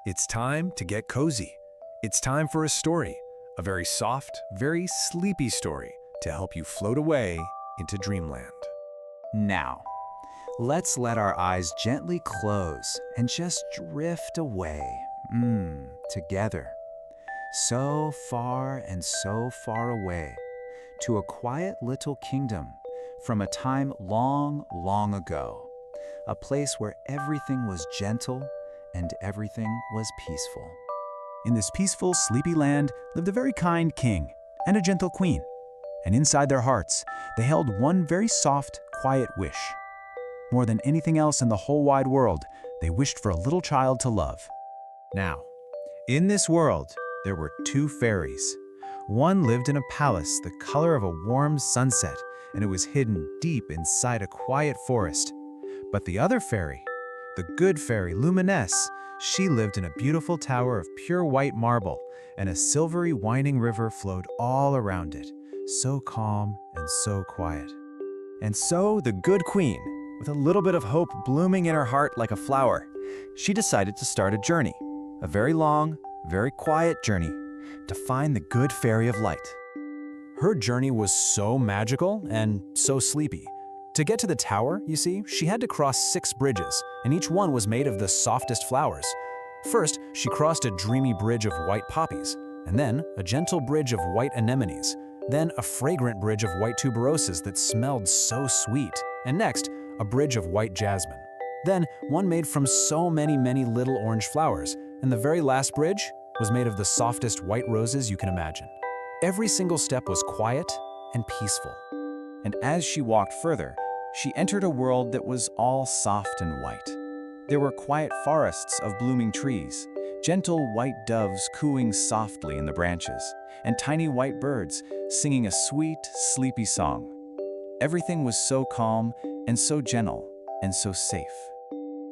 It's time to get cozy. It's time for a story, a very soft, very sleepy story to help you float away into dreamland. Now, let's let our eyes gently close and just drift away, together. So far and so far away, to a quiet little kingdom from a time long, long ago. A place where everything was gentle and everything was peaceful. In this peaceful, sleepy land lived a very kind king and a gentle queen. And inside their hearts, they held one very soft, quiet wish. More than anything else in the whole wide world, they wished for a little child to love. Now, in this world, there were two fairies. One lived in a palace the color of a warm sunset, and it was hidden deep inside a quiet forest. But the other fairy, the good Fairy Lumineess, she lived in a beautiful tower of pure white marble, and a silvery winding river flowed all around it, so calm and so quiet. And so the good queen, with a little bit of hope blooming in her heart like a flower, she decided to start a journey, a very long, very quiet journey, to find the good fairy of light. Her journey was so magical and so sleepy. To get to the tower, you see, she had to cross 6 bridges, and each one was made of the softest flowers. First, she crossed a dreamy bridge of white poppies, and then a gentle bridge of white anemones, then a fragrant bridge of white tuberoses that smelled so sweet, and next, a bridge of white jasmine. Then, one made from so many little orange flowers, and the very last bridge was made of the softest white roses you can imagine. Every single step was quiet and peaceful. And as she walked further, she entered a world that was all soft and white. There were quiet forests of blooming trees, gentle white doves cooing softly in the branches, and tiny white birds singing a sweet, sleepy song. Everything was so calm and so gentle and so safe.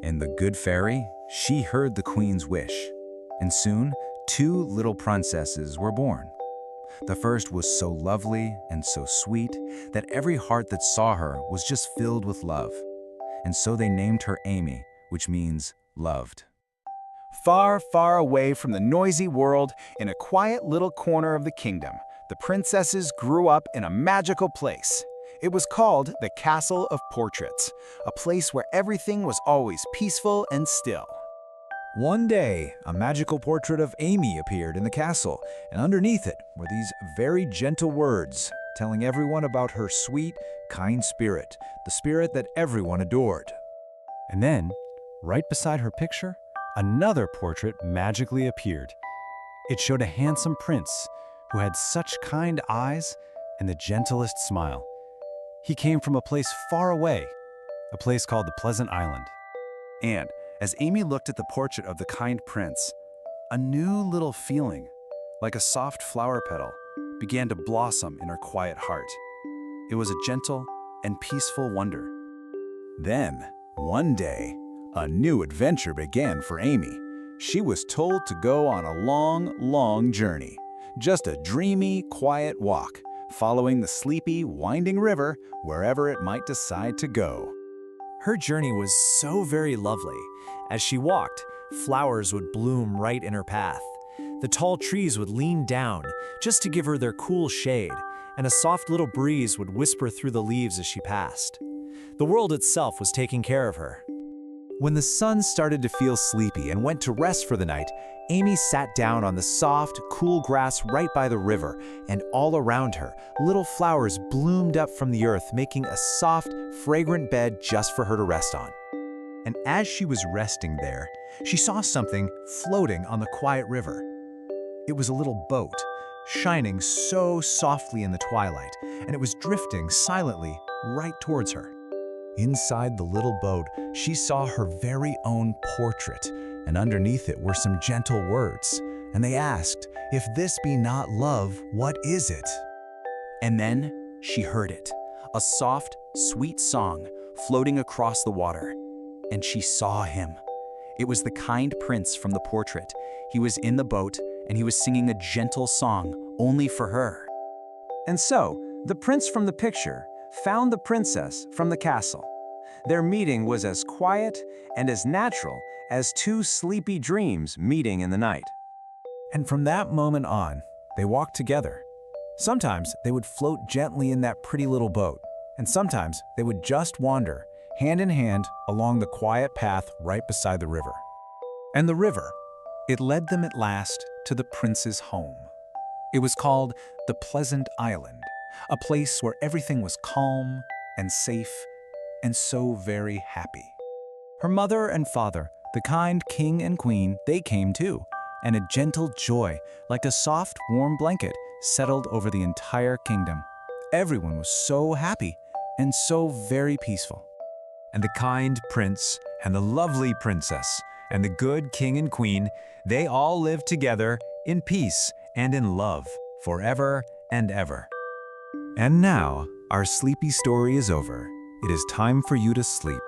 And the good fairy, she heard the queen's wish. And soon, 2 little princesses were born. The first was so lovely and so sweet that every heart that saw her was just filled with love. And so they named her Amy, which means loved. Far, far away from the noisy world, in a quiet little corner of the kingdom, the princesses grew up in a magical place. It was called the Castle of Portraits, a place where everything was always peaceful and still. One day, a magical portrait of Amy appeared in the castle, and underneath it were these very gentle words, telling everyone about her sweet, kind spirit, the spirit that everyone adored. And then, right beside her picture, another portrait magically appeared. It showed a handsome prince who had such kind eyes and the gentlest smile. He came from a place far away, a place called the Pleasant Island. And as Amy looked at the portrait of the kind prince, a new little feeling, like a soft flower petal, began to blossom in her quiet heart. It was a gentle and peaceful wonder. Then, one day, a new adventure began for Amy. She was told to go on a long, long journey. Just a dreamy, quiet walk, following the sleepy, winding river wherever it might decide to go. Her journey was so very lovely. As she walked, flowers would bloom right in her path. The tall trees would lean down just to give her their cool shade, and a soft little breeze would whisper through the leaves as she passed. The world itself was taking care of her. When the sun started to feel sleepy and went to rest for the night, Amy sat down on the soft, cool grass right by the river, and all around her, little flowers bloomed up from the earth, making a soft, fragrant bed just for her to rest on. And as she was resting there, she saw something floating on the quiet river. It was a little boat, shining so softly in the twilight, and it was drifting silently right towards her. Inside the little boat, she saw her very own portrait, and underneath it were some gentle words, and they asked, "If this be not love, what is it?" And then she heard it, a soft, sweet song floating across the water. And she saw him. It was the kind prince from the portrait. He was in the boat, and he was singing a gentle song only for her. And so, the prince from the picture found the princess from the castle. Their meeting was as quiet and as natural as two sleepy dreams meeting in the night. And from that moment on, they walked together. Sometimes they would float gently in that pretty little boat, and sometimes they would just wander, hand in hand, along the quiet path right beside the river. And the river, it led them at last to the prince's home. It was called the Pleasant Island, a place where everything was calm and safe and so very happy. Her mother and father, the kind king and queen, they came too, and a gentle joy, like a soft, warm blanket, settled over the entire kingdom. Everyone was so happy and so very peaceful. And the kind prince and the lovely princess and the good king and queen, they all lived together in peace and in love forever and ever. And now, our sleepy story is over. It is time for you to sleep.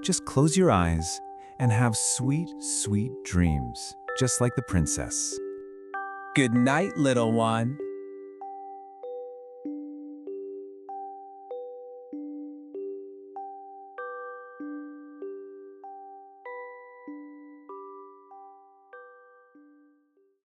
Just close your eyes and have sweet, sweet dreams, just like the princess. Good night, little one.